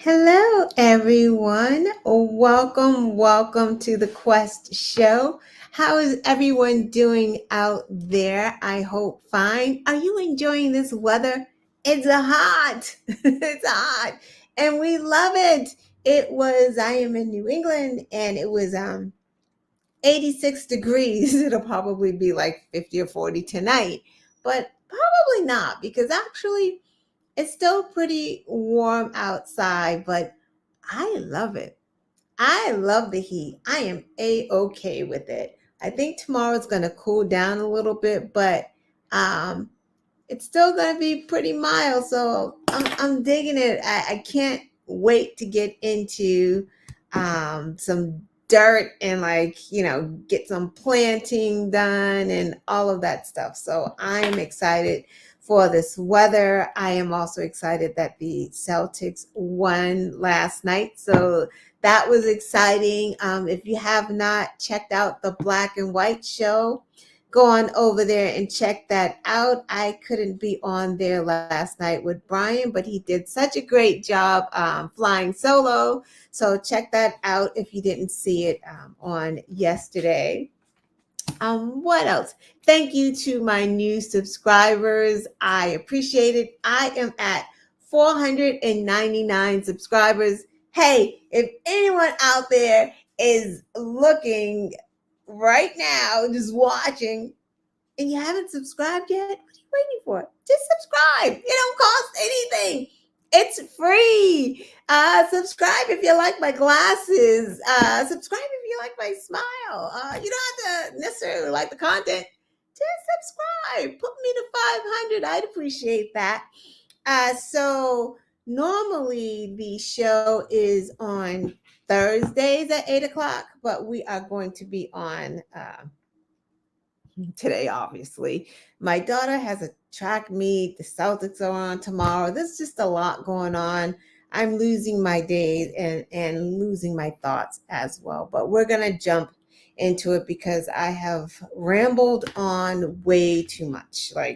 Hello, everyone. Welcome to the Quest Show. How is everyone doing out there? I hope fine. Are you enjoying this weather? It's hot. It's hot. And we love it. I am in New England and it was 86 degrees. It'll probably be like 50 or 40 tonight, but probably not because actually it's still pretty warm outside, but I love it. I love the heat. I am a-okay with it. I think tomorrow's going to cool down a little bit, but um, it's still going to be pretty mild. So I'm digging it. I can't wait to get into some dirt and get some planting done and all of that stuff. So I'm excited for this weather. I am also excited that the Celtics won last night. So that was exciting. If you have not checked out the Black and White show, go on over there and check that out. I couldn't be on there last night with Brian, but he did such a great job flying solo. So check that out if you didn't see it on yesterday. What else? Thank you to my new subscribers. I appreciate it. I am at 499 subscribers. Hey, if anyone out there is looking right now, just watching, and you haven't subscribed yet, what are you waiting for? Just subscribe. It don't cost anything. It's free. Subscribe if you like my glasses. Subscribe if you like my smile. You don't have to necessarily like the content. Just subscribe. Put me to 500. I'd appreciate that. So normally the show is on Thursdays at 8 o'clock, but we are going to be on today, obviously. My daughter has a track meet. The Celtics are on tomorrow. There's just a lot going on. I'm losing my days and losing my thoughts as well. But we're going to jump into it because I have rambled on way too much. It's only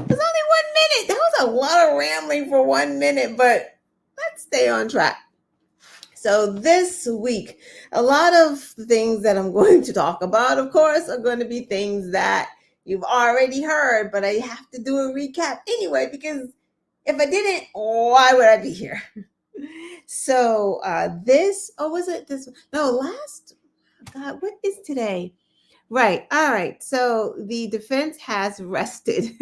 1 minute. That was a lot of rambling for 1 minute, but let's stay on track. So this week, a lot of things that I'm going to talk about, of course, are going to be things that you've already heard, but I have to do a recap anyway, because if I didn't, why would I be here? So God, what is today? Right. All right. So the defense has rested.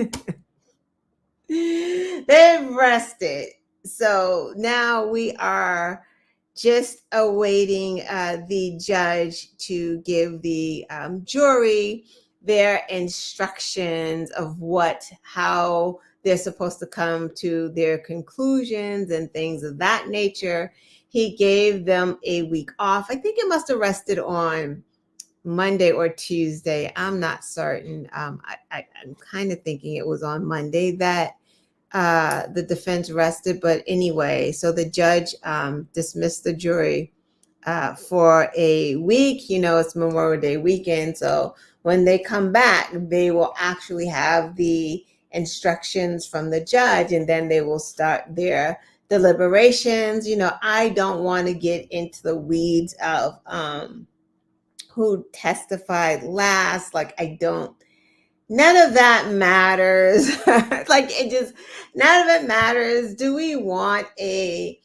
They've rested. So now we are just awaiting the judge to give the jury their instructions of how they're supposed to come to their conclusions and things of that nature. He gave them a week off. I think it must have rested on Monday or Tuesday. I'm not certain. I'm kind of thinking it was on Monday that the defense rested. But anyway, so the judge dismissed the jury for a week. It's Memorial Day weekend. So when they come back, they will actually have the instructions from the judge, and then they will start their deliberations. I don't want to get into the weeds of who testified last. None of that matters. None of it matters. Do we want a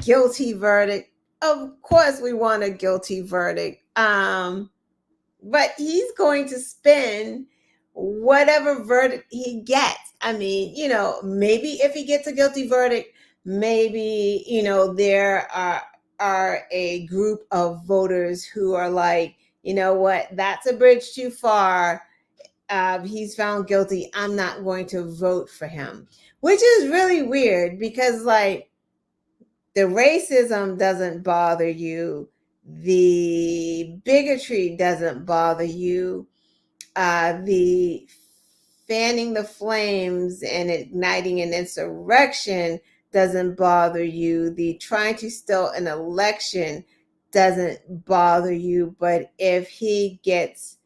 guilty verdict? Of course we want a guilty verdict. But he's going to spin whatever verdict he gets. I mean, maybe if he gets a guilty verdict, maybe, there are a group of voters who are like, you know what, that's a bridge too far. He's found guilty. I'm not going to vote for him, which is really weird because the racism doesn't bother you. The bigotry doesn't bother you. The fanning the flames and igniting an insurrection doesn't bother you. The trying to steal an election doesn't bother you. But if he gets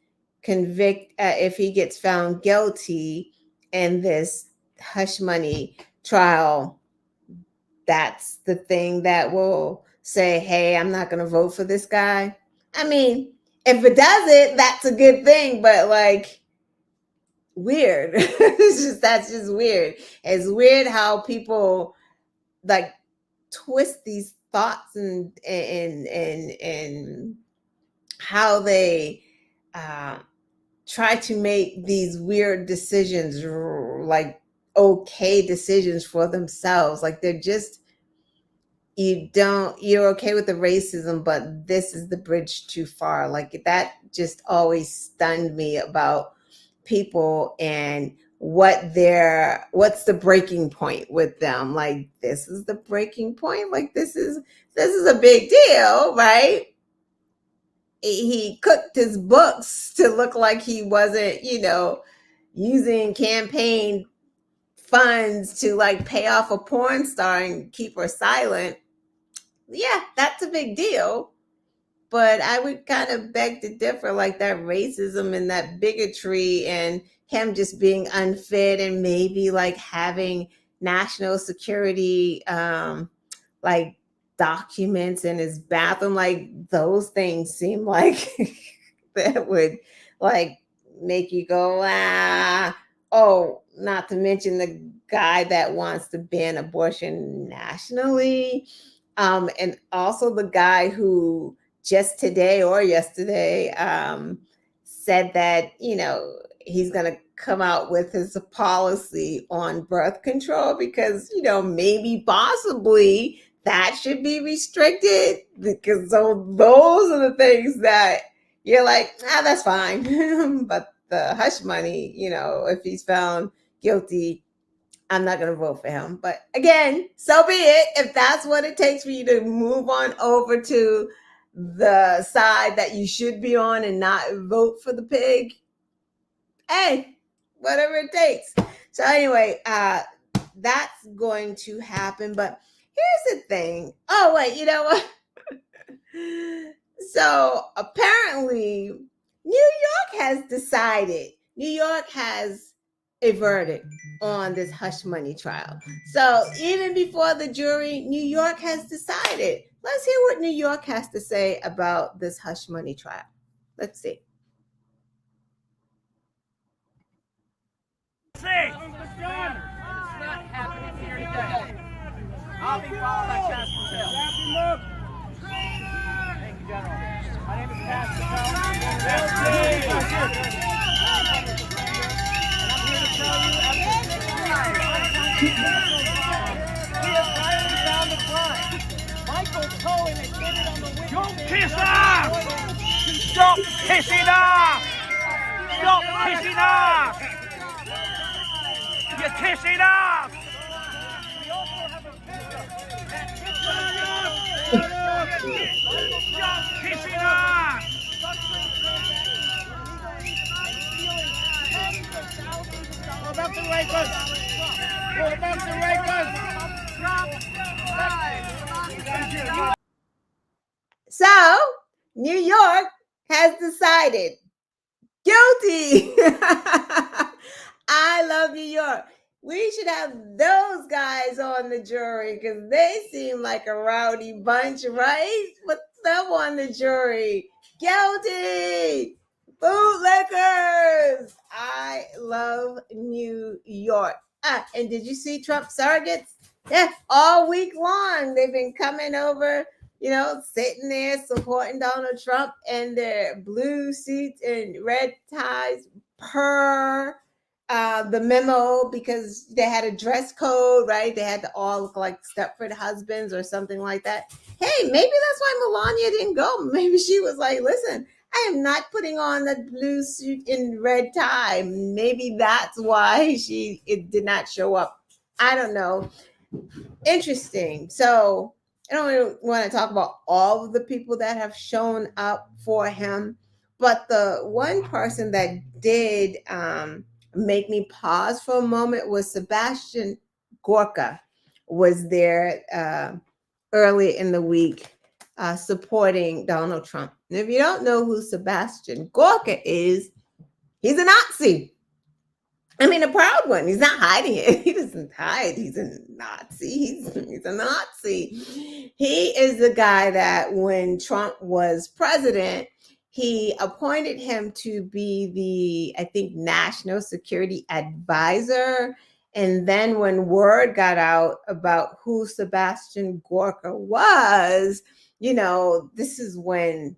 if he gets found guilty in this hush money trial, that's the thing that will say, hey, I'm not going to vote for this guy. I mean, if it does it, that's a good thing, but like, weird. That's just weird. It's weird how people like twist these thoughts and how they try to make these weird decisions, like okay decisions for themselves. Like they're just, you're okay with the racism, but this is the bridge too far. Like that just always stunned me about people and what's the breaking point with them. Like this is the breaking point. Like this is a big deal, right? He cooked his books to look like he wasn't, using campaign funds to like pay off a porn star and keep her silent. Yeah, that's a big deal. But I would kind of beg to differ, like that racism and that bigotry and him just being unfit and maybe like having national security like documents in his bathroom, like those things seem like that would like make you go, oh, not to mention the guy that wants to ban abortion nationally. And also the guy who just today or yesterday said that, he's going to come out with his policy on birth control because, maybe possibly that should be restricted, because those are the things that you're like, that's fine. But the hush money, if he's found guilty, I'm not going to vote for him. But again, so be it. If that's what it takes for you to move on over to the side that you should be on and not vote for the pig, hey, whatever it takes. So anyway, that's going to happen. But here's the thing. Oh, wait, you know what? So apparently, New York has decided. New York has a verdict on this hush money trial. So even before the jury, New York has decided. Let's hear what New York has to say about this hush money trial. Let's see. It's not happening here today. I'll be followed by Cass Patel. Thank you, General. My name is Cass Patel. And I'm here to tell you, after 6 years, we have finally found the crime. Michael Cohen admitted on the witness stand. Don't piss off! Stop pissing off! Stop pissing off! You're pissing off! We also have a picture that Stop pissing off! We're about to rape us! We're about to rape us! So, New York has decided guilty. I love New York. We should have those guys on the jury because they seem like a rowdy bunch, right? Put them on the jury. Guilty. Bootlickers. I love New York. And did you see Trump surrogates? Yeah, all week long they've been coming over, sitting there supporting Donald Trump in their blue suits and red ties per the memo, because they had a dress code, right? They had to all look like Stepford husbands or something like that. Hey, maybe that's why Melania didn't go. Maybe she was like, listen, I am not putting on the blue suit and red tie. Maybe that's why it did not show up. I don't know. Interesting. So I don't really want to talk about all of the people that have shown up for him, but the one person that did make me pause for a moment was Sebastian Gorka. Was there early in the week supporting Donald Trump. And if you don't know who Sebastian Gorka is, he's a Nazi. I mean, a proud one. He's not hiding it. He doesn't hide. He's a Nazi. He's a Nazi. He is the guy that when Trump was president, he appointed him to be the, I think, national security advisor. And then when word got out about who Sebastian Gorka was, this is when,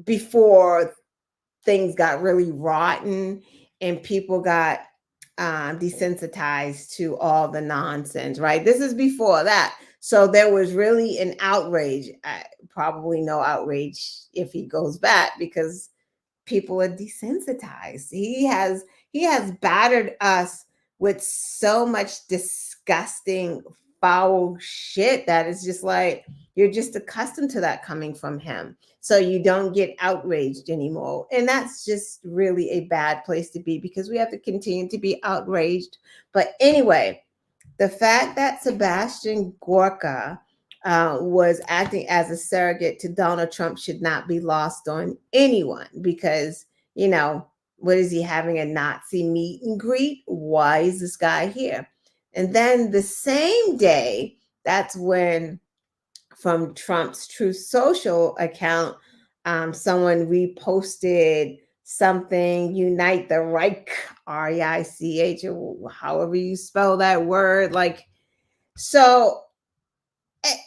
before things got really rotten and people got desensitized to all the nonsense, right? This is before that. So there was really an outrage. Probably no outrage if he goes back because people are desensitized. He has battered us with so much disgusting, foul shit that is just like you're just accustomed to that coming from him. So you don't get outraged anymore. And that's just really a bad place to be because we have to continue to be outraged. But anyway, the fact that Sebastian Gorka was acting as a surrogate to Donald Trump should not be lost on anyone because, what is he having a Nazi meet and greet? Why is this guy here? And then the same day, that's when from Trump's Truth Social account, someone reposted something, Unite the Reich, R-E-I-C-H, or however you spell that word. So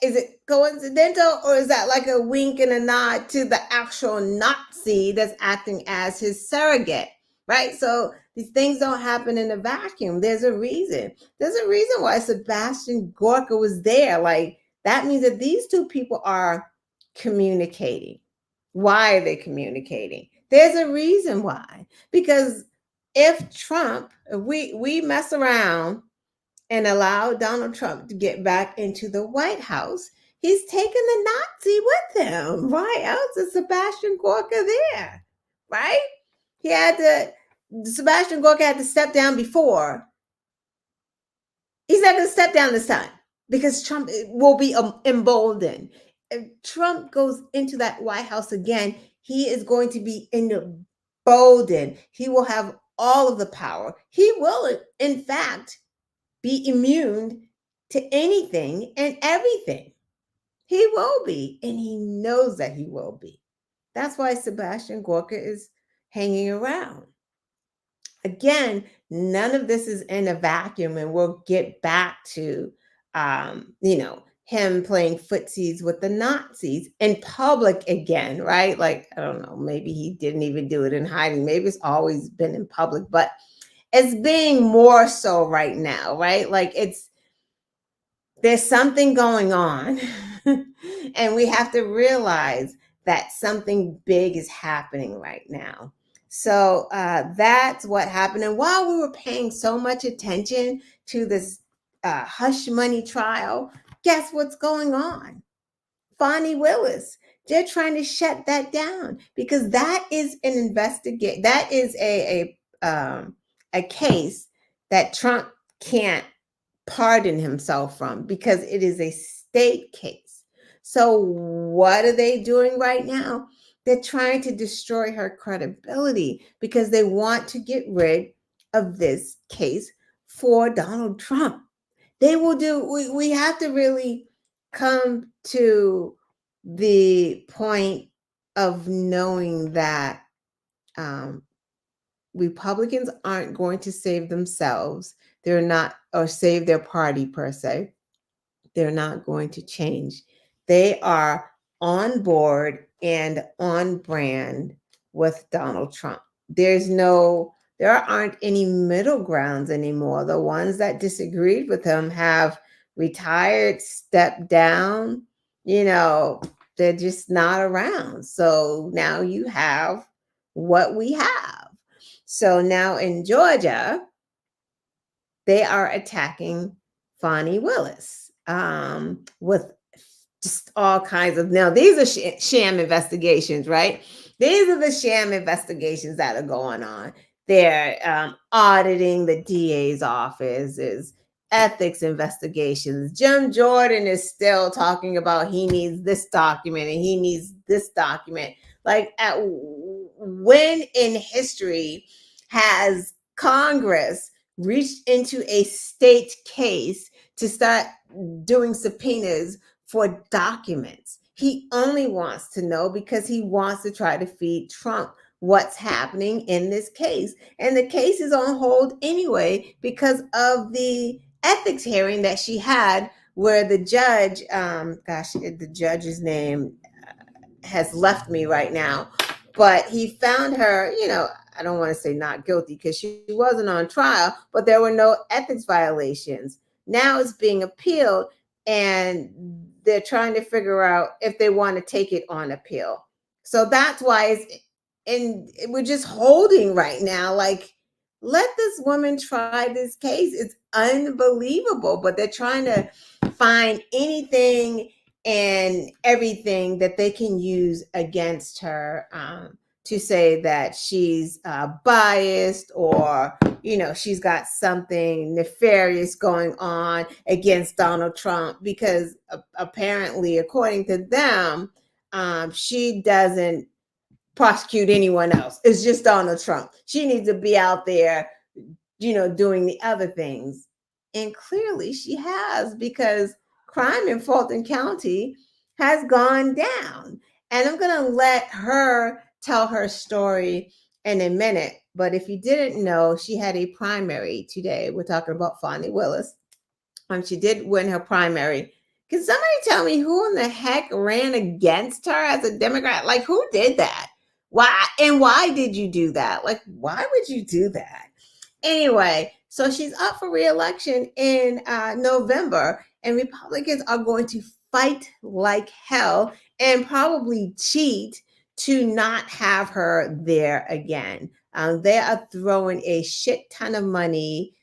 is it coincidental or is that like a wink and a nod to the actual Nazi that's acting as his surrogate, right? So these things don't happen in a vacuum. There's a reason. There's a reason why Sebastian Gorka was there. That means that these two people are communicating. Why are they communicating? There's a reason why. Because if Trump, if we mess around and allow Donald Trump to get back into the White House, he's taking the Nazi with him. Why else is Sebastian Gorka there? Right? Sebastian Gorka had to step down before. He's not going to step down this time because Trump will be emboldened. If Trump goes into that White House again, he is going to be emboldened. He will have all of the power. He will, in fact, be immune to anything and everything. He will be, and he knows that he will be. That's why Sebastian Gorka is hanging around. Again, none of this is in a vacuum, and we'll get back to, him playing footsies with the Nazis in public again, right? I don't know, maybe he didn't even do it in hiding. Maybe it's always been in public, but it's being more so right now, right? There's something going on and we have to realize that something big is happening right now. So that's what happened. And while we were paying so much attention to this hush money trial, guess what's going on? Fani Willis. They're trying to shut that down because that is an investigation. That is a case that Trump can't pardon himself from because it is a state case. So what are they doing right now? They're trying to destroy her credibility because they want to get rid of this case for Donald Trump. They will do, we have to really come to the point of knowing that Republicans aren't going to save themselves. They're not, or save their party per se. They're not going to change. They are on board and on brand with Donald Trump. There aren't any middle grounds anymore. The ones that disagreed with him have retired, stepped down, they're just not around. So now you have what we have. So now in Georgia, they are attacking Fani Willis with just all kinds of, now these are sham investigations, right? These are the sham investigations that are going on. They're auditing the DA's office, ethics investigations. Jim Jordan is still talking about he needs this document and he needs this document. When in history has Congress reached into a state case to start doing subpoenas for documents. He only wants to know because he wants to try to feed Trump what's happening in this case. And the case is on hold anyway because of the ethics hearing that she had where the judge, the judge's name has left me right now, but he found her, I don't want to say not guilty because she wasn't on trial, but there were no ethics violations. Now it's being appealed and they're trying to figure out if they want to take it on appeal. So that's why we're just holding right now, like, let this woman try this case. It's unbelievable, but they're trying to find anything and everything that they can use against her to say that she's biased or, she's got something nefarious going on against Donald Trump because apparently, according to them, she doesn't prosecute anyone else. It's just Donald Trump. She needs to be out there, doing the other things. And clearly she has, because crime in Fulton County has gone down. And I'm going to let her tell her story in a minute. But if you didn't know, she had a primary today. We're talking about Fani Willis. She did win her primary. Can somebody tell me who in the heck ran against her as a Democrat? Like, who did that? Why? And why did you do that? Like, why would you do that? Anyway, so she's up for re-election in November, and Republicans are going to fight like hell and probably cheat to not have her there again. They are throwing a shit ton of money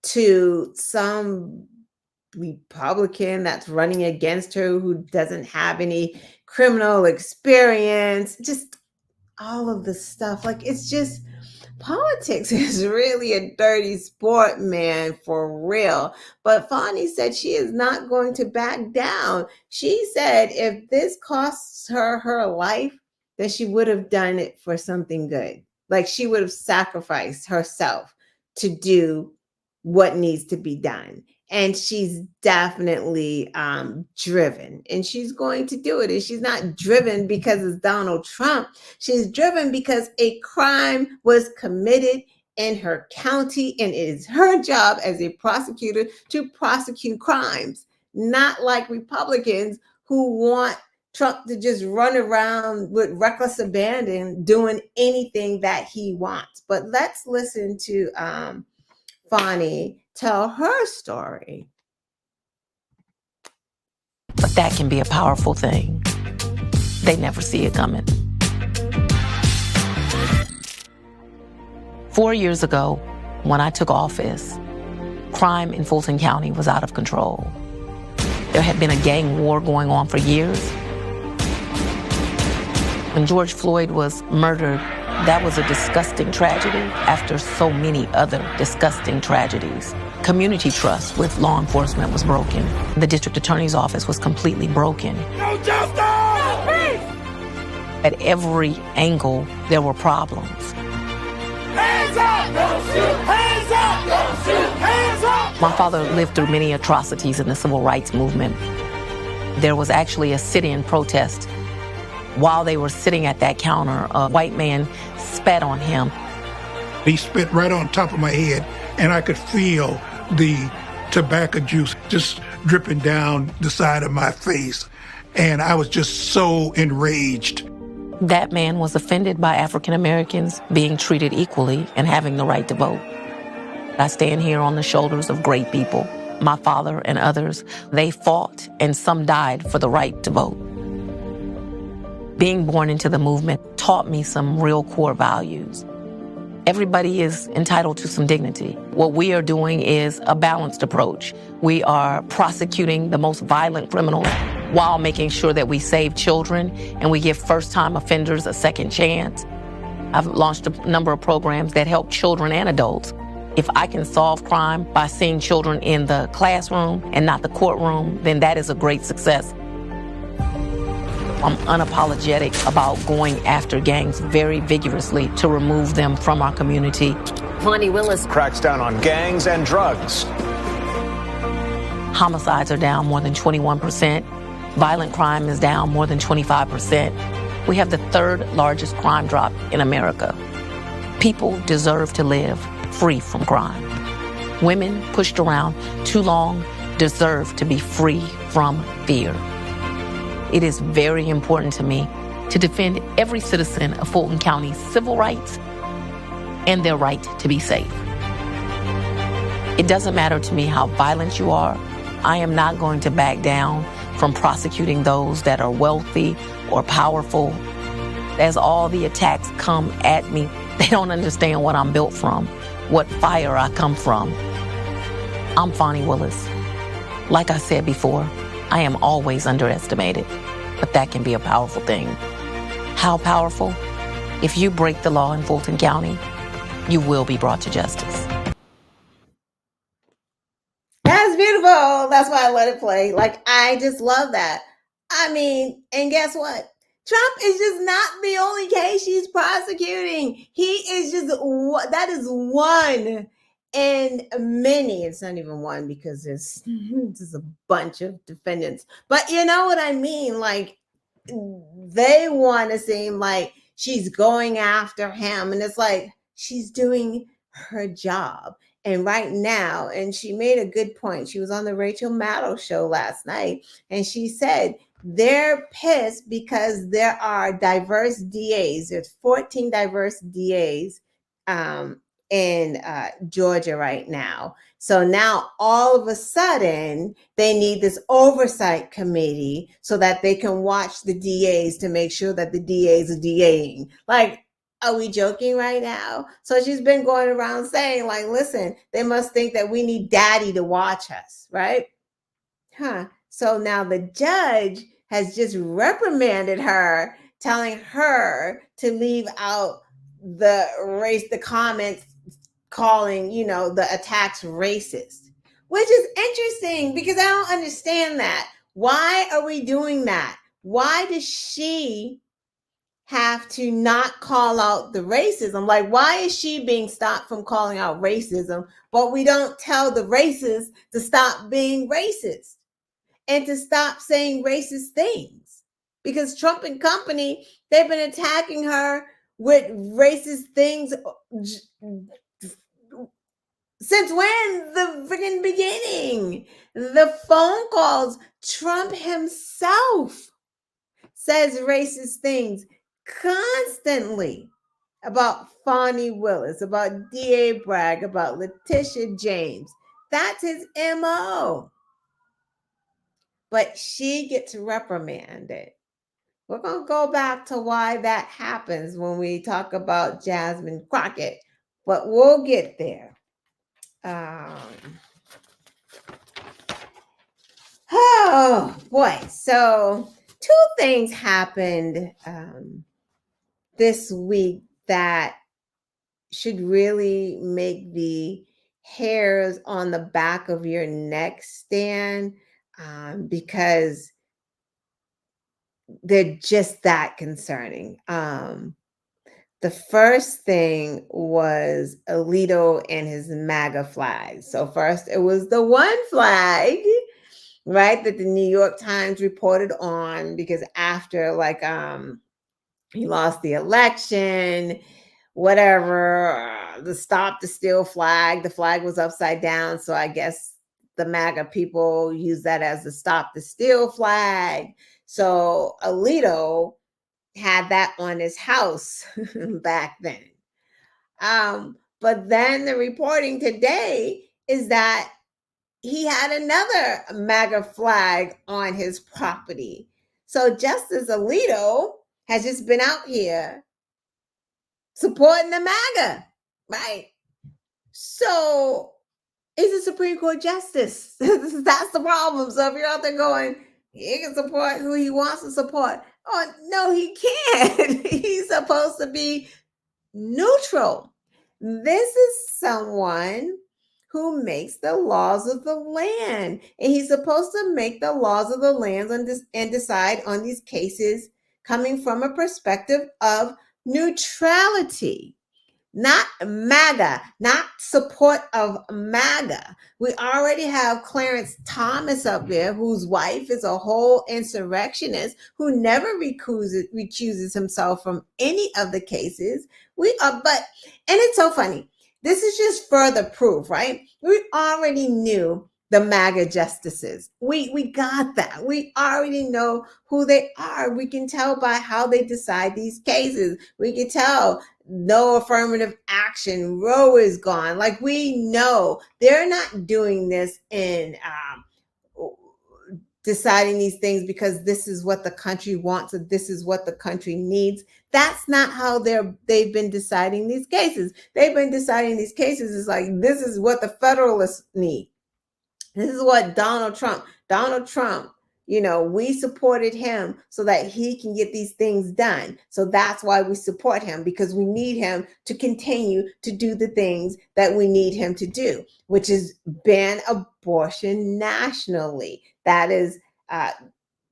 to some Republican that's running against her who doesn't have any criminal experience, just all of the stuff. Like, it's just, politics is really a dirty sport, man, for real. But Fani said she is not going to back down. She said if this costs her her life, then she would have done it for something good. Like, she would have sacrificed herself to do what needs to be done. And she's definitely driven, and she's going to do it. And she's not driven because it's Donald Trump. She's driven because a crime was committed in her county, and it is her job as a prosecutor to prosecute crimes, not like Republicans who want Trump to just run around with reckless abandon doing anything that he wants. But let's listen to Fani tell her story. But that can be a powerful thing. They never see it coming. 4 years ago, when I took office, crime in Fulton County was out of control. There had been a gang war going on for years. When George Floyd was murdered, that was a disgusting tragedy after so many other disgusting tragedies. Community trust with law enforcement was broken. The district attorney's office was completely broken. No justice! No peace! At every angle, there were problems. Hands up! Don't shoot! Hands up! Don't shoot! Hands up! My father lived through many atrocities in the civil rights movement. There was actually a sit-in protest. While they were sitting at that counter, a white man spat on him. He spit right on top of my head, and I could feel the tobacco juice just dripping down the side of my face. And I was just so enraged. That man was offended by African Americans being treated equally and having the right to vote. I stand here on the shoulders of great people. My father and others, they fought, and some died for the right to vote. Being born into the movement taught me some real core values. Everybody is entitled to some dignity. What we are doing is a balanced approach. We are prosecuting the most violent criminals while making sure that we save children and we give first-time offenders a second chance. I've launched a number of programs that help children and adults. If I can solve crime by seeing children in the classroom and not the courtroom, then that is a great success. I'm unapologetic about going after gangs very vigorously to remove them from our community. Fani Willis cracks down on gangs and drugs. Homicides are down more than 21%. Violent crime is down more than 25%. We have the third largest crime drop in America. People deserve to live free from crime. Women pushed around too long deserve to be free from fear. It is very important to me to defend every citizen of Fulton County's civil rights and their right to be safe. It doesn't matter to me how violent you are. I am not going to back down from prosecuting those that are wealthy or powerful. As all the attacks come at me, they don't understand what I'm built from, what fire I come from. I'm Fani Willis. Like I said before, I am always underestimated, but that can be a powerful thing. How powerful? If you break the law in Fulton County, you will be brought to justice. That's beautiful. That's why I let it play. Like, I just love that. I mean, and guess what? Trump is just not the only case she's prosecuting. He is just, that is one in many. It's not even one because there's a bunch of defendants. But you know what I mean? Like, they want to seem like she's going after him. And it's like, she's doing her job. And right now, and she made a good point. She was on the Rachel Maddow show last night, and she said they're pissed because there are diverse DAs. There's 14 diverse DAs in Georgia right now. So now all of a sudden they need this oversight committee so that they can watch the DAs to make sure that the DAs are DAing. Like, are we joking right now? So she's been going around saying, like, listen, they must think that we need daddy to watch us, right? So now the judge has just reprimanded her, telling her to leave out the comments calling, the attacks racist, which is interesting because I don't understand that. Why are we doing that? Why does she have to not call out the racism? Like, why is she being stopped from calling out racism, but we don't tell the racists to stop being racist and to stop saying racist things? Because Trump and company, they've been attacking her with racist things since when? The freaking beginning. The phone calls, Trump himself says racist things constantly about Fani Willis, about D.A. Bragg, about Letitia James. That's his MO. But she gets reprimanded. We're going to go back to why that happens when we talk about Jasmine Crockett, but we'll get there. Oh boy. So 2 things happened this week that should really make the hairs on the back of your neck stand, because they're just that concerning. The first thing was Alito and his MAGA flag. So first it was the one flag, right, that the New York Times reported on, because after he lost the election, whatever, the Stop the Steal flag, the flag was upside down. So I guess the MAGA people use that as the Stop the Steal flag. So Alito had that on his house back then. But then the reporting today is that he had another MAGA flag on his property. So Justice Alito has just been out here supporting the MAGA, right? So he's a Supreme Court justice. That's the problem. So if you're out there going, he can support who he wants to support. Oh, no, he can't. He's supposed to be neutral. This is someone who makes the laws of the land. And he's supposed to make the laws of the land and decide on these cases coming from a perspective of neutrality. Not MAGA, not support of MAGA. We already have Clarence Thomas up there, whose wife is a whole insurrectionist who never recuses himself from any of the cases. And it's so funny. This is just further proof, right? We already knew the MAGA justices. We got that. We already know who they are. We can tell by how they decide these cases. We can tell no affirmative action. Roe is gone. Like, we know they're not doing this in deciding these things because this is what the country wants or this is what the country needs. That's not how they've been deciding these cases. They've been deciding these cases is like, this is what the Federalists need. This is what Donald Trump, we supported him so that he can get these things done. So that's why we support him, because we need him to continue to do the things that we need him to do, which is ban abortion nationally. That is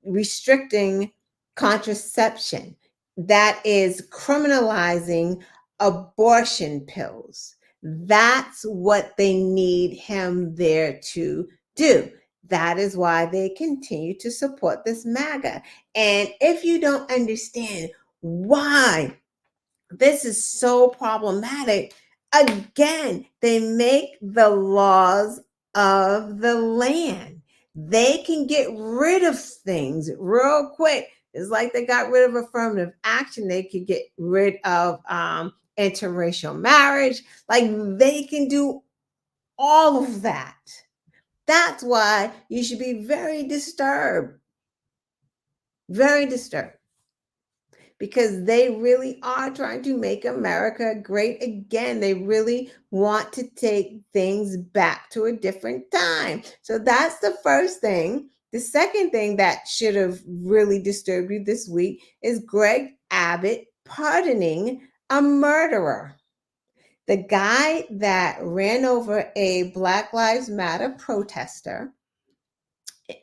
restricting contraception. That is criminalizing abortion pills. That's what they need him there to do. That is why they continue to support this MAGA. And if you don't understand why this is so problematic, again, they make the laws of the land. They can get rid of things real quick. It's like they got rid of affirmative action. They could get rid of interracial marriage. Like, they can do all of that. That's why you should be very disturbed, because they really are trying to make America great again. They really want to take things back to a different time. So that's the first thing. The second thing that should have really disturbed you this week is Greg Abbott pardoning a murderer. The guy that ran over a Black Lives Matter protester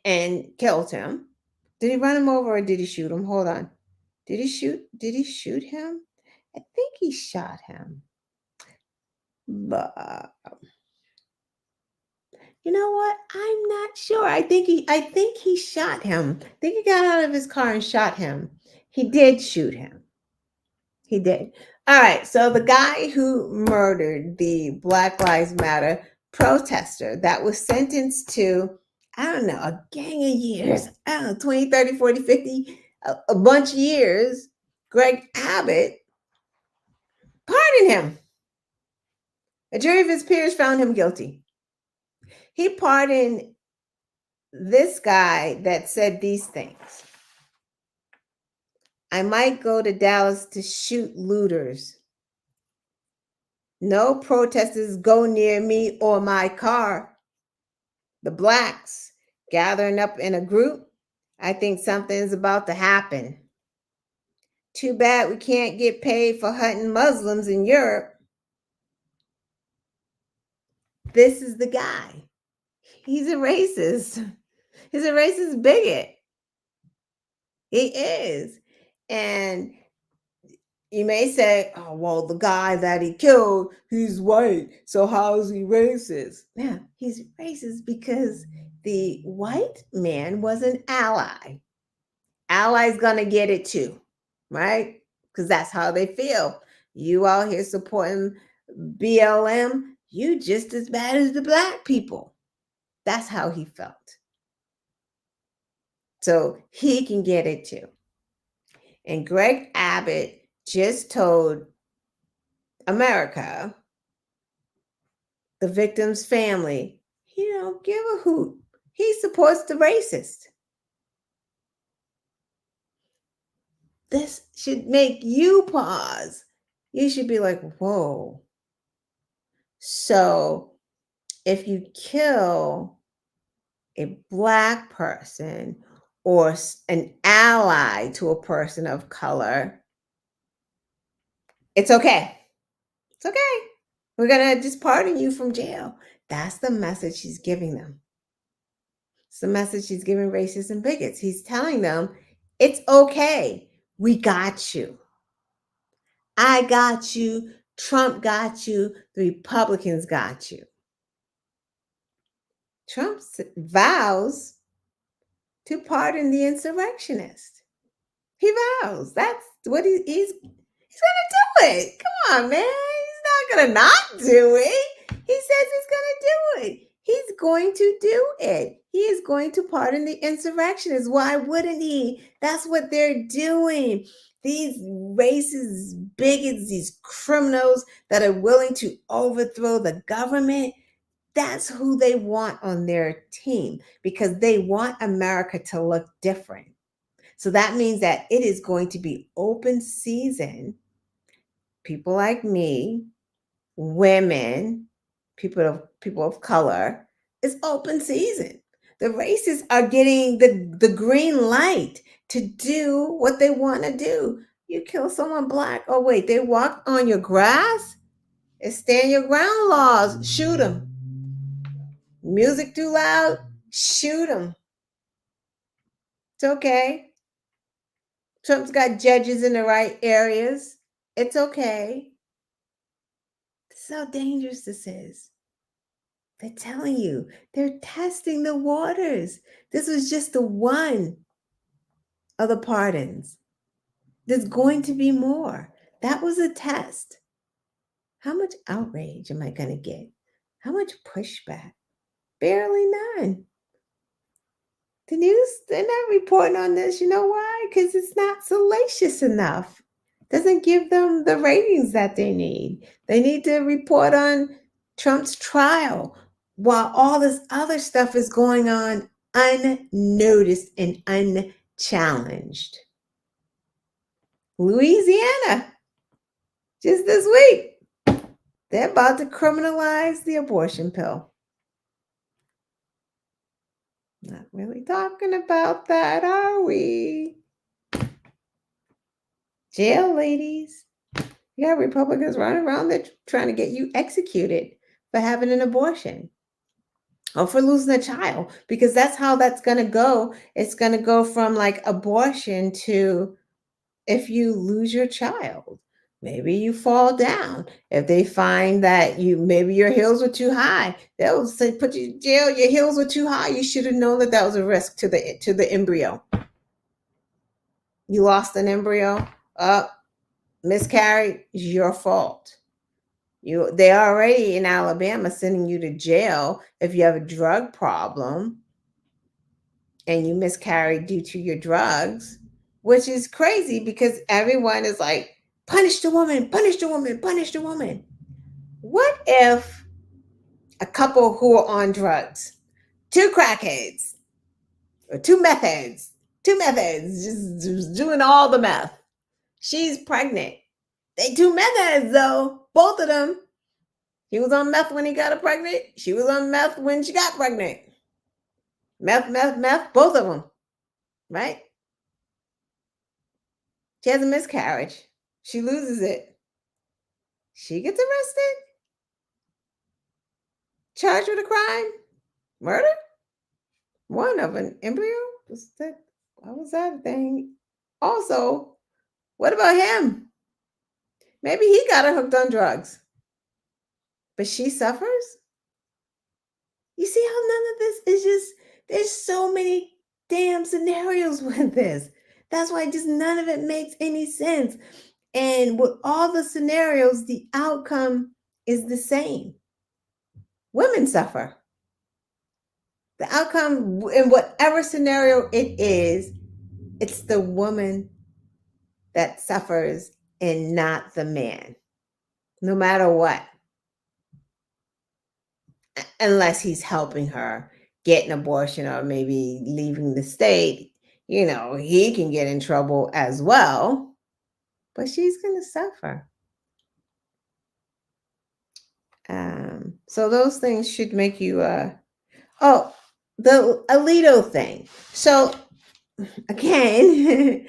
and killed him. Did he run him over or did he shoot him? Hold on. Did he shoot him? I think he shot him. But you know what? I'm not sure. I think he shot him. I think he got out of his car and shot him. He did shoot him. He did. All right. So the guy who murdered the Black Lives Matter protester that was sentenced to, I don't know, a gang of years, 20, 30, 40, 50, a bunch of years, Greg Abbott pardoned him. A jury of his peers found him guilty. He pardoned this guy that said these things. I might go to Dallas to shoot looters. No protesters go near me or my car. The blacks gathering up in a group. I think something's about to happen. Too bad we can't get paid for hunting Muslims in Europe. This is the guy. He's a racist. He's a racist bigot. He is. And you may say, oh, well, the guy that he killed, he's white. So how is he racist? Yeah, he's racist because the white man was an ally. Allies gonna get it too, right? Because that's how they feel. You out here supporting BLM, you just as bad as the black people. That's how he felt. So he can get it too. And Greg Abbott just told America, the victim's family, he don't give a hoot. He supports the racist. This should make you pause. You should be like, whoa. So if you kill a black person or an ally to a person of color, it's okay. It's okay. We're going to just pardon you from jail. That's the message he's giving them. It's the message he's giving racists and bigots. He's telling them, it's okay. We got you. I got you. Trump got you. The Republicans got you. Trump vows to pardon the insurrectionist. He vows. That's what he's going to do it. Come on, man. He's not going to not do it. He says he's going to do it. He's going to do it. He is going to pardon the insurrectionists. Why wouldn't he? That's what they're doing. These racist bigots, these criminals that are willing to overthrow the government, that's who they want on their team because they want America to look different. So that means that it is going to be open season. People like me, women, people of color, it's open season. The racists are getting the green light to do what they want to do. You kill someone black, oh wait, they walk on your grass? It's stand your ground laws. Shoot them. Music too loud? Shoot them. It's okay. Trump's got judges in the right areas. It's okay. This is how dangerous this is. They're telling you. They're testing the waters. This was just the one of the pardons. There's going to be more. That was a test. How much outrage am I going to get? How much pushback? Barely none. The news, they're not reporting on this. You know why? Because it's not salacious enough. Doesn't give them the ratings that they need. They need to report on Trump's trial while all this other stuff is going on unnoticed and unchallenged. Louisiana, just this week, they're about to criminalize the abortion pill. Not really talking about that, are we? Jail ladies. You got Republicans running around there trying to get you executed for having an abortion or for losing a child, because that's how that's going to go. It's going to go from like abortion to if you lose your child. Maybe you fall down. If they find that maybe your heels were too high, they'll say put you in jail. Your heels were too high. You should have known that was a risk to the embryo. You lost an embryo. Miscarried. It's your fault. They already in Alabama sending you to jail if you have a drug problem and you miscarried due to your drugs, which is crazy because everyone is like, punish the woman, punish the woman, punish the woman. What if a couple who are on drugs, two crackheads, or two meth heads, just doing all the meth. She's pregnant. They two meth heads though, both of them. He was on meth when he got her pregnant. She was on meth when she got pregnant. Meth, both of them, right? She has a miscarriage. She loses it. She gets arrested. Charged with a crime. Murder. One of an embryo. What was that thing? Also, what about him? Maybe he got her hooked on drugs. But she suffers? You see how none of this is just, there's so many damn scenarios with this. That's why just none of it makes any sense. And with all the scenarios, the outcome is the same. Women suffer. The outcome in whatever scenario it is, it's the woman that suffers and not the man, no matter what. Unless he's helping her get an abortion or maybe leaving the state, he can get in trouble as well, but she's going to suffer. So those things should make you, the Alito thing. So again,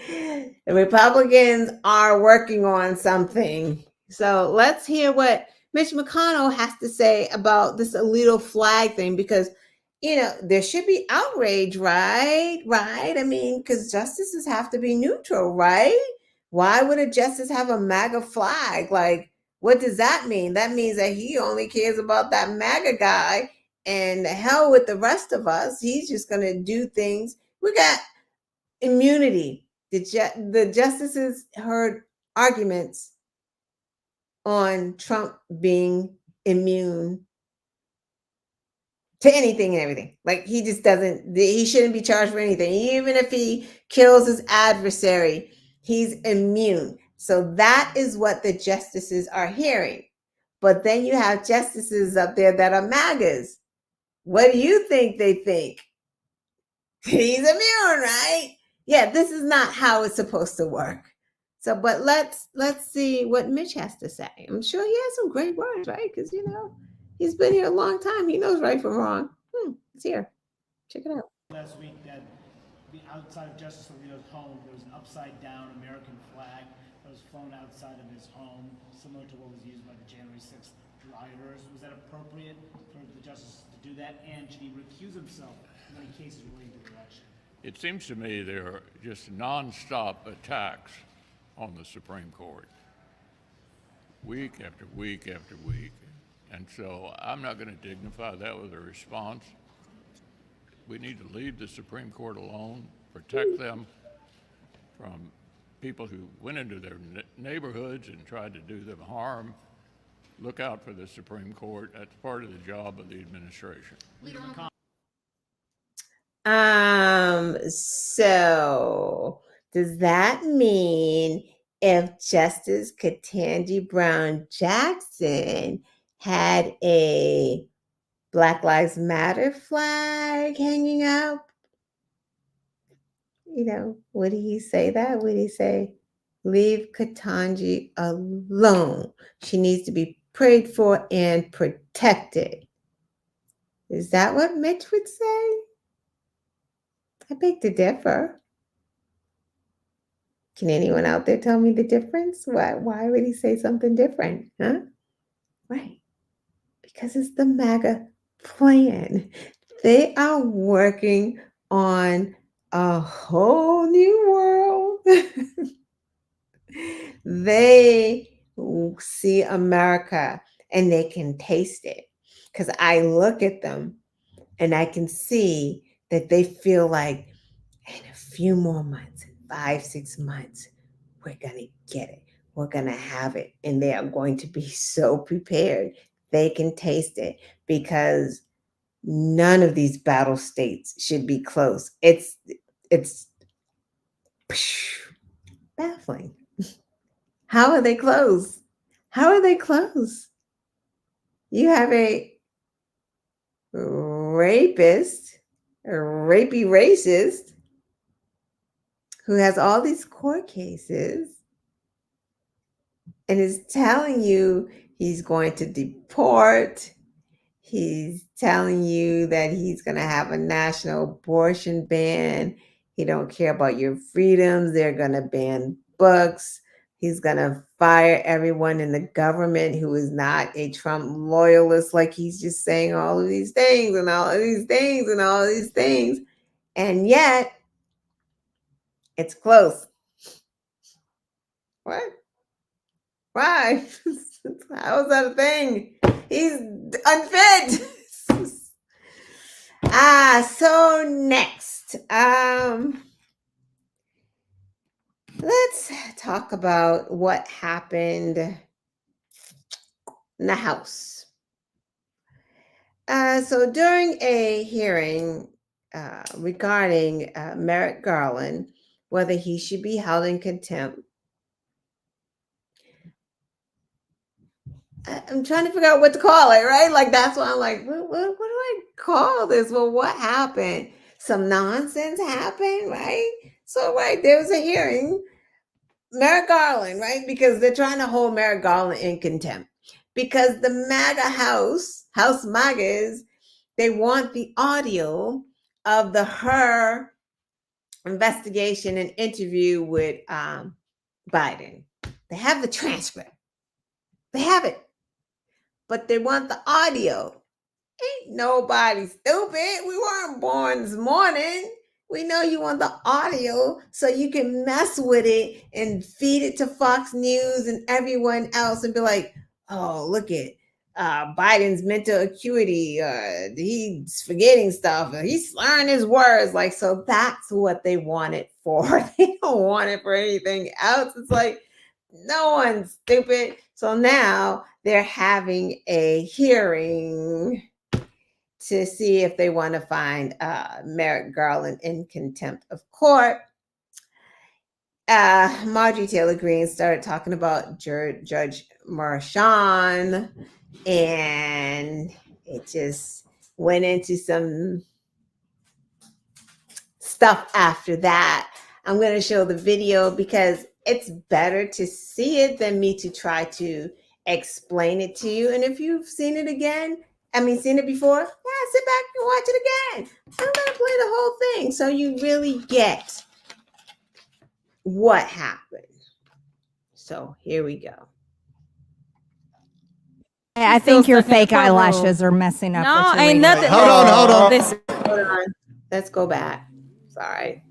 the Republicans are working on something. So let's hear what Mitch McConnell has to say about this Alito flag thing? Because, there should be outrage, right? Right? I mean, because justices have to be neutral, right? Why would a justice have a MAGA flag? Like, what does that mean? That means that he only cares about that MAGA guy, and the hell with the rest of us. He's just going to do things. We got immunity. The justices heard arguments on Trump being immune to anything and everything. Like, he just he shouldn't be charged for anything. Even if he kills his adversary, he's immune. So that is what the justices are hearing. But then you have justices up there that are MAGAs. What do you think they think? He's immune, right? Yeah, this is not how it's supposed to work. So, but let's see what Mitch has to say. I'm sure he has some great words, right? Because, he's been here a long time. He knows right from wrong. It's here. Check it out. Last week, that outside of Justice Alito's home, there was an upside-down American flag that was flown outside of his home, similar to what was used by the January 6th rioters. Was that appropriate for the justice to do that? And should he recuse himself in any cases relating to the election? It seems to me there are just nonstop attacks on the Supreme Court, week after week after week. And so I'm not going to dignify that with a response. We need to leave the Supreme Court alone, protect them from people who went into their neighborhoods and tried to do them harm. Look out for the Supreme Court. That's part of the job of the administration. So does that mean if Justice Ketanji Brown Jackson had a Black Lives Matter flag hanging up, would he say that? Would he say, leave Ketanji alone? She needs to be prayed for and protected. Is that what Mitch would say? I beg to differ. Can anyone out there tell me the difference? Why would he say something different? Huh? Right. Because it's the MAGA plan. They are working on a whole new world. They see America and they can taste it. Because I look at them and I can see that they feel like in a few more months, 5-6 months, we're going to get it. We're going to have it. And they are going to be so prepared. They can taste it because none of these battle states should be close. It's baffling. How are they close? How are they close? You have a rapist, a rapey racist who has all these court cases and is telling you he's going to deport. He's telling you that he's going to have a national abortion ban. He don't care about your freedoms. They're going to ban books. He's going to fire everyone in the government who is not a Trump loyalist. Like, he's just saying all of these things and all of these things and all of these things. And yet, it's close. What? Why? How is that a thing? He's unfit. So next, let's talk about what happened in the House. So during a hearing regarding Merrick Garland, whether he should be held in contempt, I'm trying to figure out what to call it, right? Like, that's why I'm like, what do I call this? Well, what happened? Some nonsense happened, right? So, right, there was a hearing. Merrick Garland, right? Because they're trying to hold Merrick Garland in contempt. Because the MAGA House MAGAs, they want the audio of her investigation and interview with Biden. They have the transcript. They have it. but they want the audio. Ain't nobody stupid. We weren't born this morning. We know you want the audio so you can mess with it and feed it to Fox News and everyone else and be like, oh, look at Biden's mental acuity. He's forgetting stuff. He's slurring his words. Like, so that's what they want it for. They don't want it for anything else. It's like, no one's stupid. So now they're having a hearing to see if they want to find Merrick Garland in contempt of court. Marjorie Taylor Greene started talking about Judge Merchan, and it just went into some stuff after that. I'm going to show the video because it's better to see it than me to try to explain it to you. And if you've seen it seen it before, yeah, sit back and watch it again. I'm going to play the whole thing so you really get what happened. So here we go. I think your fake eyelashes are messing up. No, what you're ain't reading. nothing. Hold on. Listen, Hold on. Let's go back. Sorry.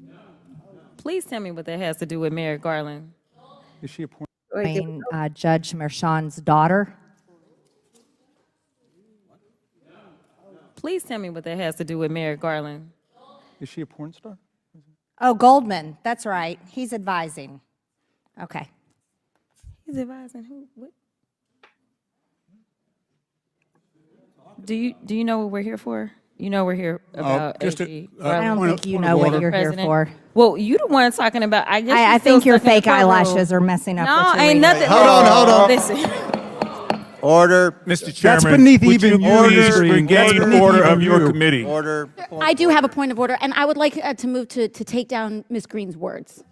please tell me what that has to do with Merrick Garland. Is she appointed? Wait, Judge Merchan's daughter. Please tell me what that has to do with Merrick Garland. Is she a porn star? Oh, Goldman. That's right. He's advising. Okay. He's advising who? What? Do you know what we're here for? You know we're here about just AG. I don't Point of- think you point know of what order. you're here President. for. Well, you the one talking about. I guess I you think still your stuck in the fake courtroom. eyelashes are messing up No, what you're ain't reading. nothing. Hold on. Listen, Order. Mr. Chairman, That's beneath would even you you, please Mr. Green. That's regain beneath order even of your you. committee? Order. I do have a point of order, and I would like to move to take down Ms. Green's words.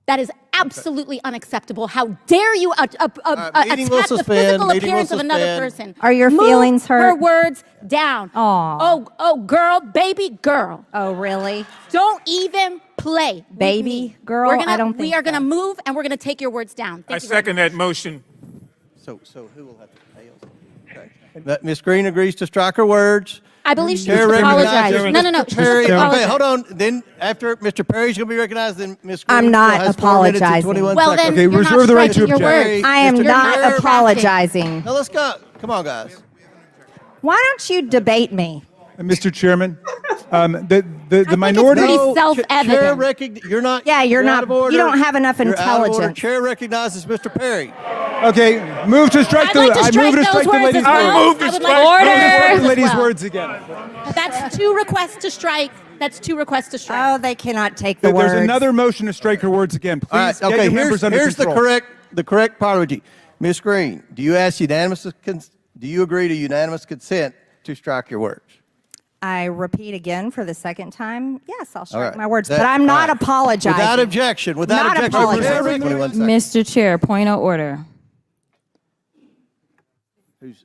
That is absolutely unacceptable. How dare you meeting attack will the suspend. physical Meeting will appearance of another suspend. person? Are your Move feelings hurt? her words down. Aw. Oh, girl, baby girl. Oh, really? Don't even play. with Baby me. girl? We're gonna, I don't think we are going to so. move, and we're going to take your words down. I Thank you very second that motion. So who will have to pay us? Ms. Green agrees to strike her words. I believe she Chair needs to apologize. recognizes No. Mr. She Perry. needs to Okay, apologize. hold on. Then after Mr. Perry's going to be recognized, then Ms. Green I'm not has 4 minutes and apologizing. 21 Well, seconds. then Okay, you're reserve not the right to striking your object. words. I am Mr. not Chair, apologizing. Now let's go. Come on, guys. Why don't you debate me? Mr. Chairman, the it's minority. pretty No, self-evident. You're not. Yeah, you're out not- of order. you don't have enough You're out of order. intelligence. Chair recognizes Mr. Perry. Okay, move to strike I'd like to I strike move to those strike the words lady's as well. words. move to I would strike- like to Move to strike strike those the as lady's well. words again. That's 2 requests to strike. That's 2 requests to strike. Oh, they cannot take the There's words. another motion to strike her words again. Please All right. get Okay. your members under Here's control. the correct parliamentary. Ms. Green, do you agree to unanimous consent to strike your words? I repeat again for the second time. Yes, I'll All strike right. my words, That- but I'm not all right. apologizing. Without objection. Without Not objection. apologizing. Chair, 21 seconds. Mr. Chair, point of order. Who's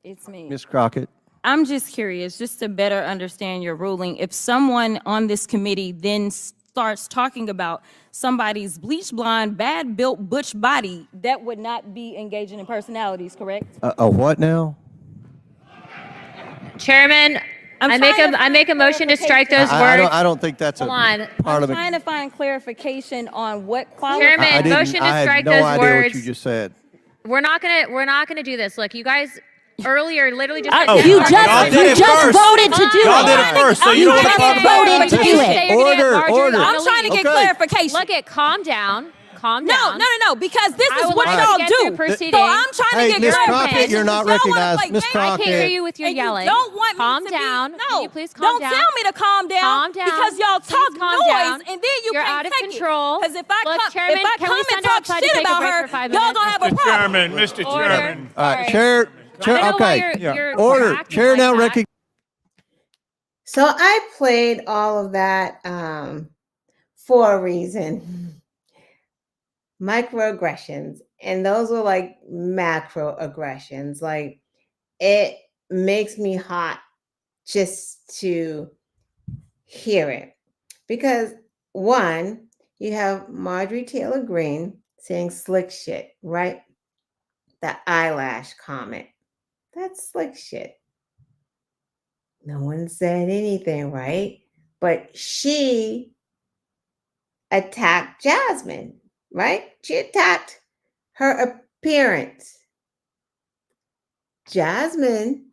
It's me. Ms. Crockett? I'm just curious, just to better understand your ruling. If someone on this committee then starts talking about somebody's bleach blonde, bad built butch body, that would not be engaging in personalities, correct? A what now? Chairman, I make a motion to strike those words. I don't think that's Hold on. I'm parliament. trying to find clarification on what qualifies. Chairman, motion to I strike have no those idea words. what you just said. We're not gonna do this. Look, you guys earlier literally just said You yes. just voted to do Y'all did it it. first, so you You don't just talk voted to do it. Order. I'm trying to get Okay. clarification. Look it, calm down. Calm No, down. because this I is would what like to y'all get do. through proceedings. So I'm trying Hey, to get Ms. clarification. Crockett, you're not Y'all wanna recognized. play Ms. games. I can't hear Crockett. you with your And yelling. You don't want calm me to down. Be, Can no, you please calm don't down? tell me to calm down. Calm down. Because y'all Please talk calm noise, down. and then you You're can't out of take control. Because if Look, I Chairman, come can we and send talk outside to shit take a about break her, for 5 y'all minutes? gonna have a Mr. problem. Chairman, Mr. Chairman. All right, Sorry. Chair. I don't know why Okay. you're Order. acting Chair like now that. recognizes. So I played all of that for a reason. Microaggressions, and those were like macroaggressions. Like, it makes me hot just to hear it, because one, you have Marjorie Taylor Greene saying slick shit, right? The eyelash comment. That's slick shit. No one said anything, right? But she attacked Jasmine, right? She attacked her appearance. Jasmine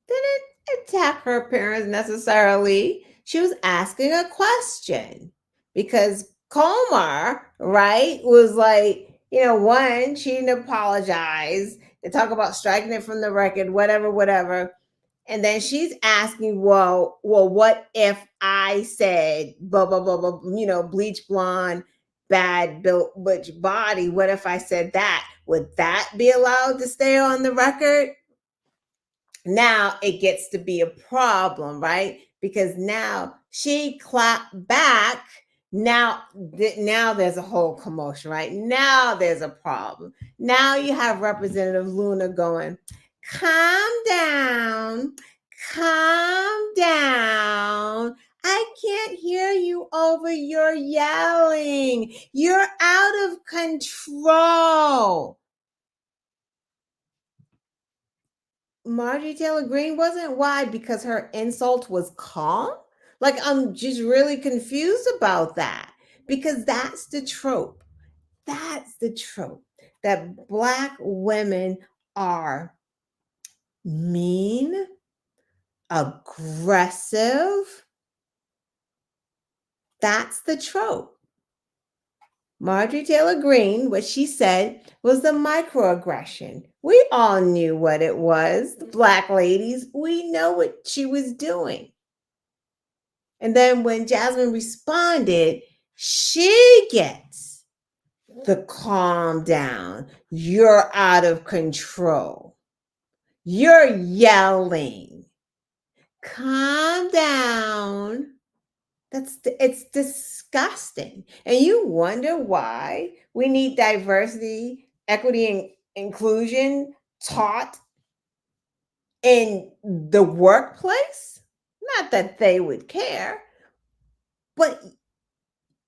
didn't attack her appearance necessarily. She was asking a question because Comer, right, was like, one, she didn't apologize. They talk about striking it from the record, whatever. And then she's asking, well, what if I said, blah, blah, blah, blah, bleach blonde, bad built butch body? What if I said that? Would that be allowed to stay on the record? Now it gets to be a problem, right? Because now she clapped back. Now there's a whole commotion, right? Now there's a problem. Now you have Representative Luna going, calm down. I can't hear you over your yelling. You're out of control. Marjorie Taylor Greene wasn't. Why? Because her insult was calm? Like, I'm just really confused about that. Because that's the trope. That's the trope. That Black women are mean, aggressive. That's the trope. Marjorie Taylor Greene, what she said was the microaggression. We all knew what it was. The Black ladies, we know what she was doing. And then when Jasmine responded, she gets the calm down. You're out of control. You're yelling. Calm down. It's disgusting. And you wonder why we need diversity, equity, and inclusion taught in the workplace. Not that they would care, but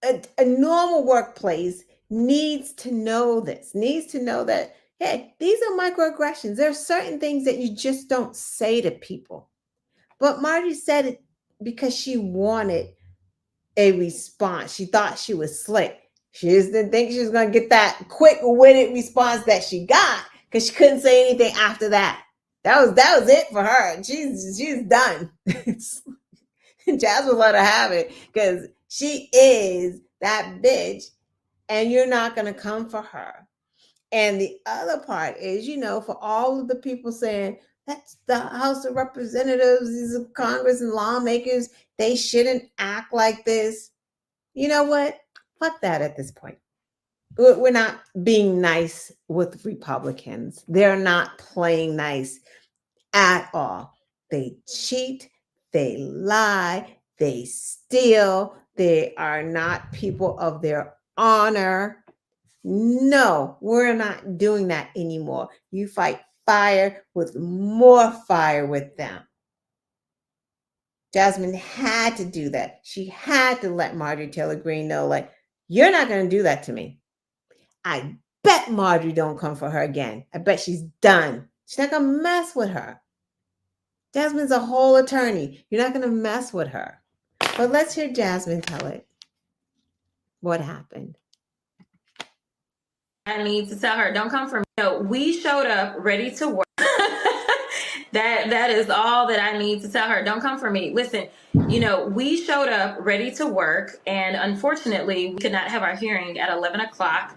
a normal workplace needs to know this, needs to know that, hey, these are microaggressions. There are certain things that you just don't say to people. But Margie said it because she wanted a response. She thought she was slick. She just didn't think she was going to get that quick-witted response that she got because she couldn't say anything after that. That was it for her. She's done. Jasmine let her have it because she is that bitch, and you're not going to come for her. And the other part is, for all of the people saying, that's the House of Representatives, these are Congress and lawmakers, they shouldn't act like this. You know what? Fuck that at this point. We're not being nice with Republicans. They're not playing nice at all. They cheat, they lie, they steal, they are not people of their honor. No, we're not doing that anymore. You fight fire with more fire with them. Jasmine had to do that. She had to let Marjorie Taylor Greene know, like, you're not going to do that to me. I bet Marjorie don't come for her again. I bet she's done. She's not going to mess with her. Jasmine's a whole attorney. You're not going to mess with her. But let's hear Jasmine tell it. What happened? I need to tell her, don't come for me. No, we showed up ready to work. That is all that I need to tell her. Don't come for me. Listen, we showed up ready to work, and unfortunately, we could not have our hearing at 11 o'clock,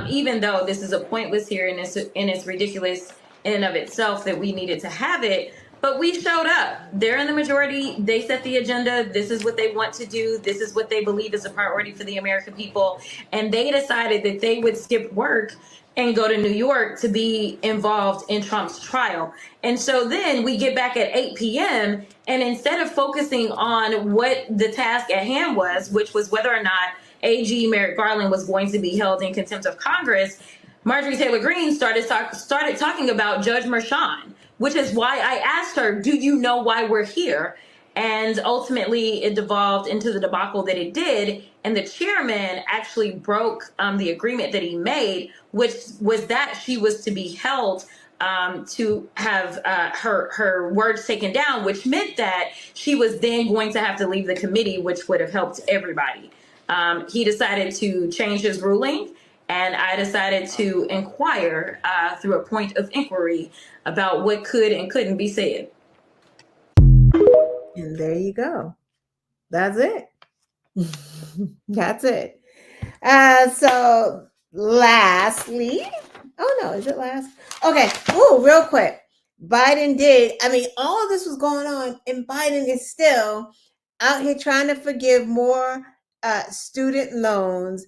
even though this is a pointless hearing and it's ridiculous in and of itself that we needed to have it. But we showed up. They're in the majority. They set the agenda. This is what they want to do. This is what they believe is a priority for the American people. And they decided that they would skip work and go to New York to be involved in Trump's trial. And so then we get back at 8 p.m. and instead of focusing on what the task at hand was, which was whether or not AG Merrick Garland was going to be held in contempt of Congress, Marjorie Taylor Greene started talking about Judge Merchan, which is why I asked her, do you know why we're here? And ultimately, it devolved into the debacle that it did. And the chairman actually broke the agreement that he made, which was that she was to be held to have her words taken down, which meant that she was then going to have to leave the committee, which would have helped everybody. He decided to change his ruling, and I decided to inquire through a point of inquiry about what could and couldn't be said. And there you go. That's it. That's it. So lastly, oh no, is it last? Okay. Oh, real quick. Biden did. I mean, all of this was going on, and Biden is still out here trying to forgive more student loans,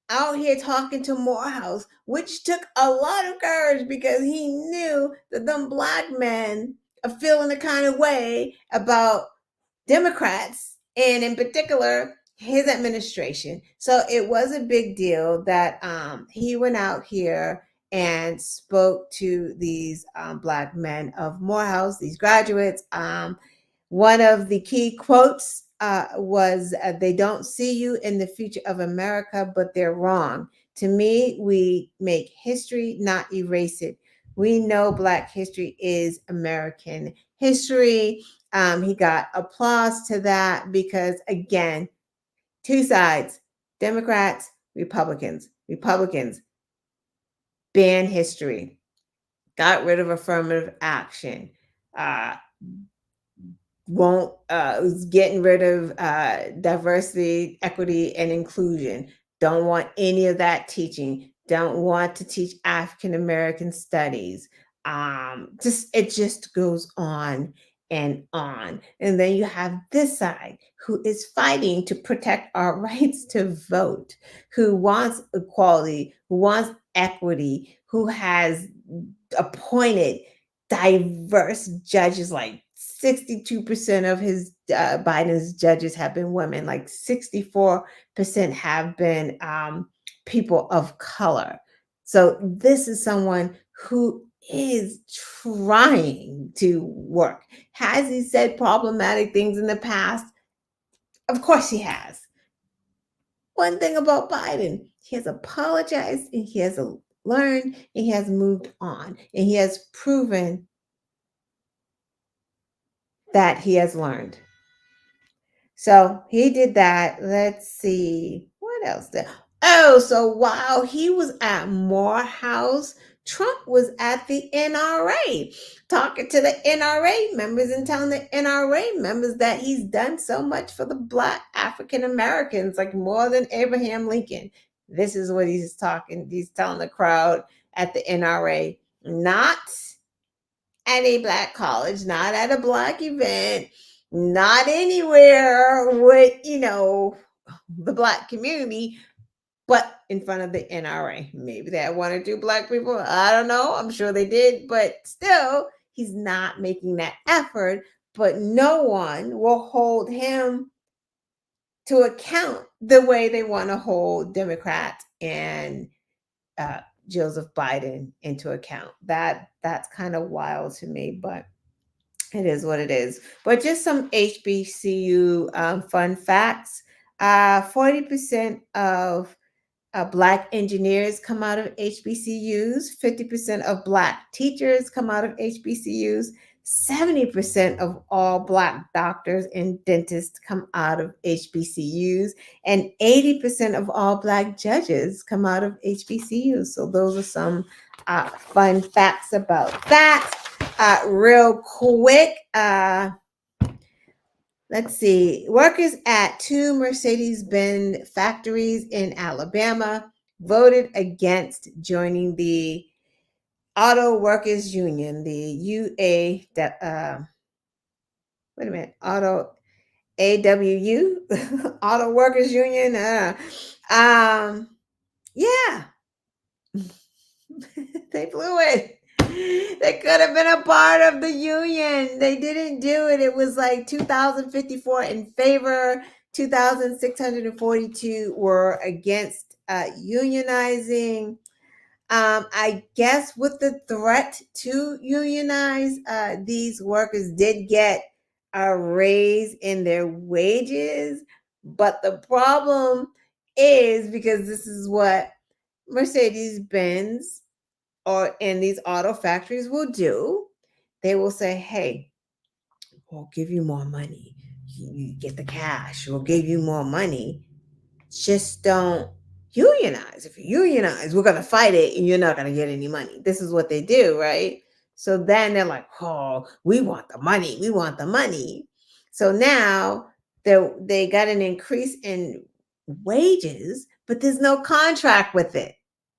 out here talking to Morehouse, which took a lot of courage because he knew that them Black men are feeling the kind of way about Democrats, and in particular, his administration. So it was a big deal that he went out here and spoke to these Black men of Morehouse, these graduates. One of the key quotes was, "They don't see you in the future of America, but they're wrong. To me, we make history, not erase it. We know Black history is American history." He got applause to that because, again, two sides, Democrats, Republicans. Republicans ban history, got rid of affirmative action, was getting rid of diversity, equity, and inclusion. Don't want any of that teaching. Don't want to teach African American studies. It just goes on and on. And then you have this side who is fighting to protect our rights to vote, who wants equality, who wants equity, who has appointed diverse judges. Like 62% of his Biden's judges have been women, like 64% have been people of color. So this is someone who is trying to work. Has he said problematic things in the past? Of course he has. One thing about Biden, he has apologized and he has learned and he has moved on and he has proven that he has learned. So he did that. Let's see. What else did? Oh, so while he was at Morehouse, Trump was at the NRA talking to the NRA members and telling the NRA members that he's done so much for the Black African Americans, like more than Abraham Lincoln. This is what he's talking. He's telling the crowd at the NRA, not at a Black college, not at a Black event, not anywhere with, the Black community, but in front of the NRA. Maybe they had one or two Black people. I don't know. I'm sure they did, but still, he's not making that effort. But no one will hold him to account the way they want to hold Democrats and Joseph Biden into account. That's kind of wild to me, but it is what it is. But just some HBCU fun facts. 40% of Black engineers come out of HBCUs. 50% of Black teachers come out of HBCUs. 70% of all Black doctors and dentists come out of HBCUs. And 80% of all Black judges come out of HBCUs. So those are some fun facts about that. Real quick, let's see. Workers at 2 Mercedes-Benz factories in Alabama voted against joining the Auto Workers Union, the Auto AWU, Auto Workers Union. Yeah, they blew it. They could have been a part of the union. They didn't do it. It was like 2,054 in favor, 2,642 were against unionizing. I guess with the threat to unionize, these workers did get a raise in their wages. But the problem is, because this is what Mercedes-Benz and these auto factories will do, they will say, hey, we'll give you more money. You get the cash, we'll give you more money. Just don't unionize. If you unionize, we're going to fight it and you're not going to get any money. This is what they do, right? So then they're like, oh, we want the money. We want the money. So now they got an increase in wages, but there's no contract with it.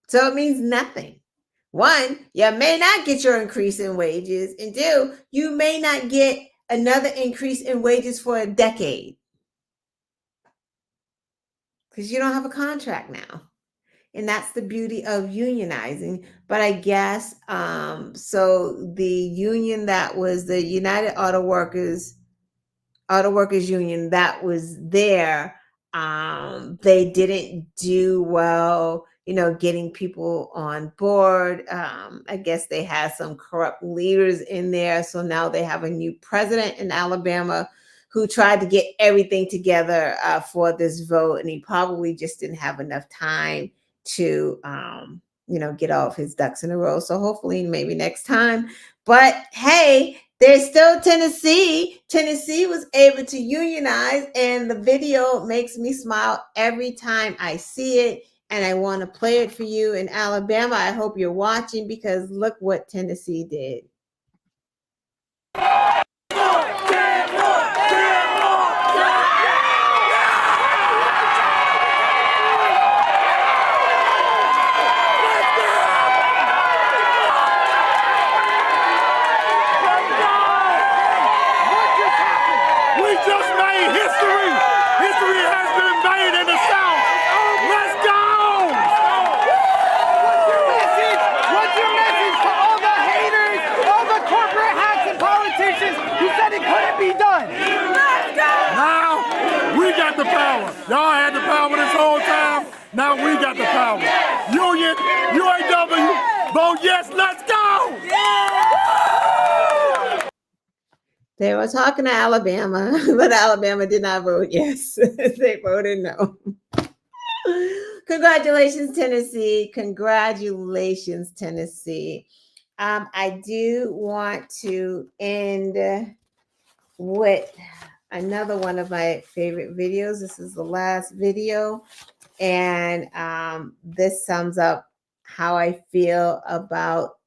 So it means nothing. One, you may not get your increase in wages. And two, you may not get another increase in wages for a decade, because you don't have a contract now. And that's the beauty of unionizing. But I guess, so the union that was the United Auto Workers Union that was there, they didn't do well, getting people on board. I guess they had some corrupt leaders in there. So now they have a new president in Alabama who tried to get everything together for this vote. And he probably just didn't have enough time to, get all of his ducks in a row. So hopefully maybe next time. But hey, there's still Tennessee. Tennessee was able to unionize, and the video makes me smile every time I see it. And I want to play it for you in Alabama. I hope you're watching, because look what Tennessee did. Y'all had the power this whole time. Now we got the power. Union, UAW, vote yes, let's go! Yeah! They were talking to Alabama, but Alabama did not vote yes. They voted no. Congratulations, Tennessee. Congratulations, Tennessee. I do want to end with another one of my favorite videos. This is the last video, and this sums up how I feel about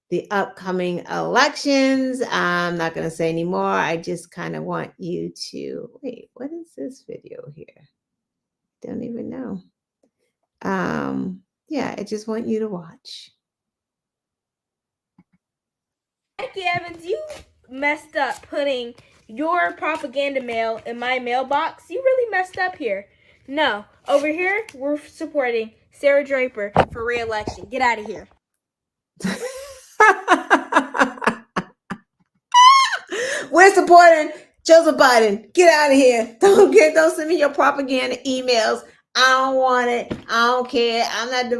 the upcoming elections. I'm not going to say anymore. I just kind of want you to wait. What is this video here? Don't even know. Yeah, I just want you to watch. Jackie Evans, you messed up putting your propaganda mail in my mailbox. You really messed up here. No, over here, we're supporting Sarah Draper for re-election. Get out of here. We're supporting Joseph Biden. Get out of here. Don't send me your propaganda emails. I don't want it. I don't care. I'm not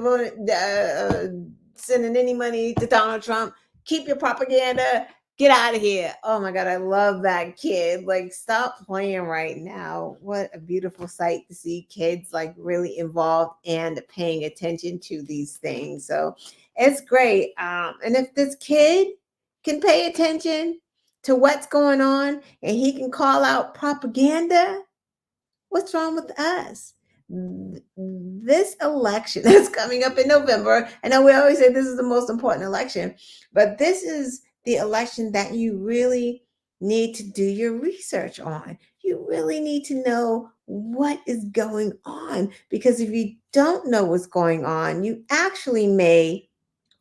sending any money to Donald Trump. Keep your propaganda. Get out of here. Oh my God, I love that kid. Like, stop playing right now. What a beautiful sight to see kids like really involved and paying attention to these things. So it's great. And if this kid can pay attention to what's going on and he can call out propaganda, what's wrong with us? This election that's coming up in November, I know we always say this is the most important election, but this is the election that you really need to do your research on. You really need to know what is going on, because if you don't know what's going on, you actually may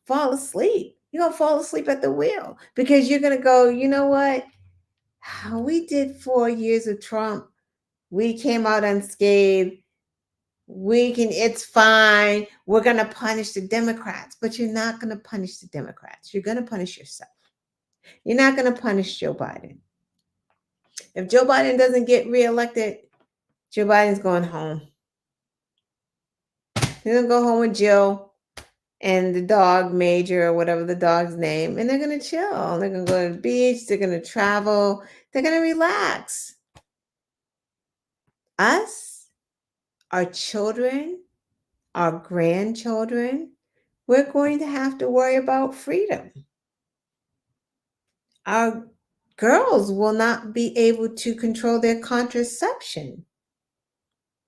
fall asleep. You're going to fall asleep at the wheel, because you're going to go, you know what? We did 4 years of Trump. We came out unscathed. It's fine. We're going to punish the Democrats, but you're not going to punish the Democrats. You're going to punish yourself. You're not going to punish Joe Biden. If Joe Biden doesn't get reelected, Joe Biden's going home. He's going to go home with Jill and the dog, Major, or whatever the dog's name, and they're going to chill. They're going to go to the beach. They're going to travel. They're going to relax. Us, our children, our grandchildren, we're going to have to worry about freedom. Our girls will not be able to control their contraception.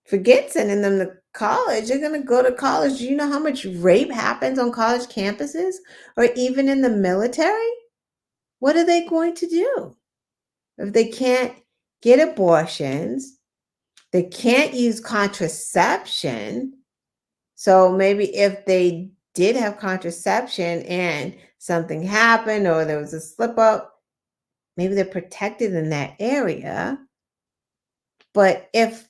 Forget sending them to college. They're going to go to college. Do you know how much rape happens on college campuses or even in the military? What are they going to do? If they can't get abortions, they can't use contraception. So maybe if they did have contraception and something happened or there was a slip up, maybe they're protected in that area. But if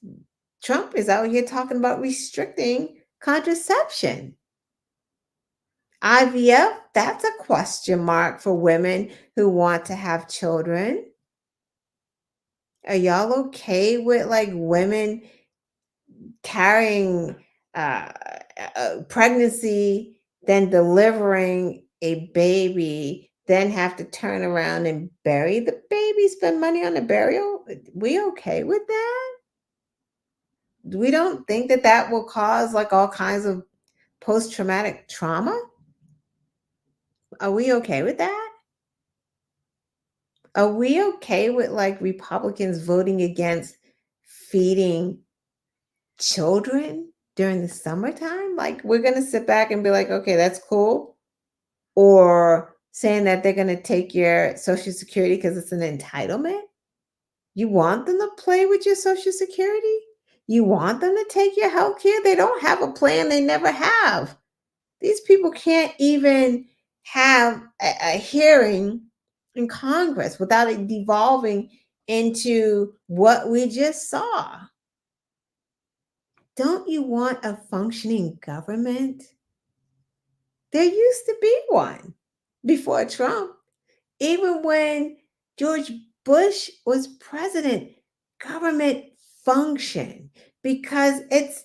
Trump is out here talking about restricting contraception, IVF, that's a question mark for women who want to have children. Are y'all okay with like women carrying pregnancy, then delivering a baby, then have to turn around and bury the baby, spend money on the burial? We okay with that? We don't think that that will cause like all kinds of post-traumatic trauma? Are we okay with that? Are we okay with like Republicans voting against feeding children during the summertime? Like we're going to sit back and be like, okay, that's cool. Or saying that they're going to take your Social Security because it's an entitlement. You want them to play with your Social Security? You want them to take your health care? They don't have a plan. They never have. These people can't even have a hearing in Congress without it devolving into what we just saw. Don't you want a functioning government? There used to be one before Trump. Even when George Bush was president, government functioned because it's,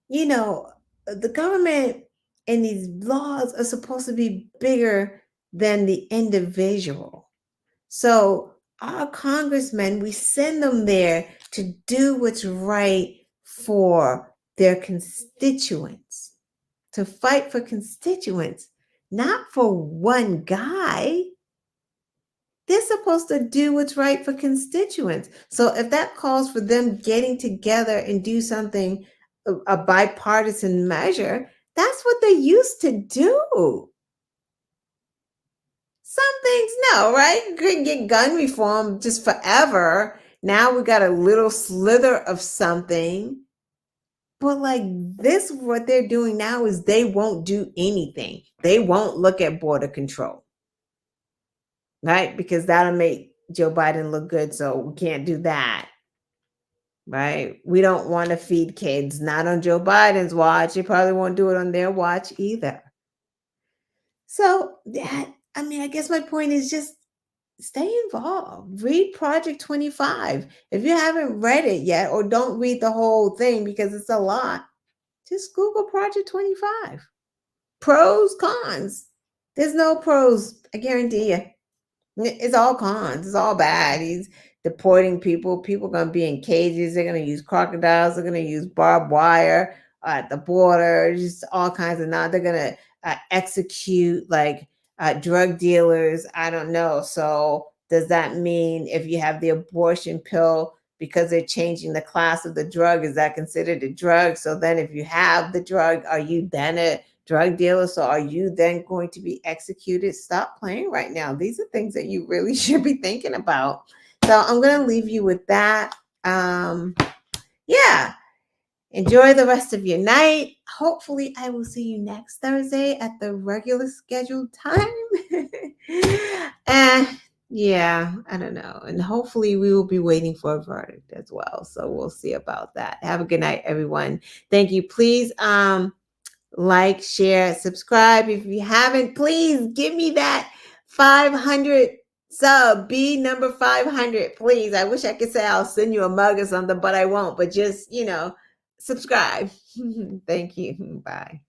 you know, the government and these laws are supposed to be bigger than the individual. So our congressmen, we send them there to do what's right for their constituents, to fight for constituents, not for one guy. They're supposed to do what's right for constituents. So if that calls for them getting together and do something, a bipartisan measure, that's what they used to do. Some things, no, right? You couldn't get gun reform just forever. Now we got a little slither of something. But like this, what they're doing now is they won't do anything. They won't look at border control, right? Because that'll make Joe Biden look good. So we can't do that, right? We don't want to feed kids, not on Joe Biden's watch. They probably won't do it on their watch either. So that, I mean, I guess my point is just stay involved. Read Project 25. If you haven't read it yet, or don't read the whole thing because it's a lot, just Google Project 25. Pros, cons. There's no pros, I guarantee you. It's all cons. It's all bad. He's deporting people. People are going to be in cages. They're going to use crocodiles. They're going to use barbed wire at the border. Just all kinds of not. They're going to execute like drug dealers. I don't know. So does that mean if you have the abortion pill, because they're changing the class of the drug, is that considered a drug? So then if you have the drug, are you then a drug dealer? So are you then going to be executed? Stop playing right now. These are things that you really should be thinking about. So I'm going to leave you with that. Yeah. Enjoy the rest of your night. Hopefully, I will see you next Thursday at the regular scheduled time. And yeah, I don't know. And hopefully, we will be waiting for a verdict as well. So we'll see about that. Have a good night, everyone. Thank you. Please like, share, subscribe. If you haven't, please give me that 500 sub. Be number 500, please. I wish I could say I'll send you a mug or something, but I won't. But just, subscribe. Thank you. Bye.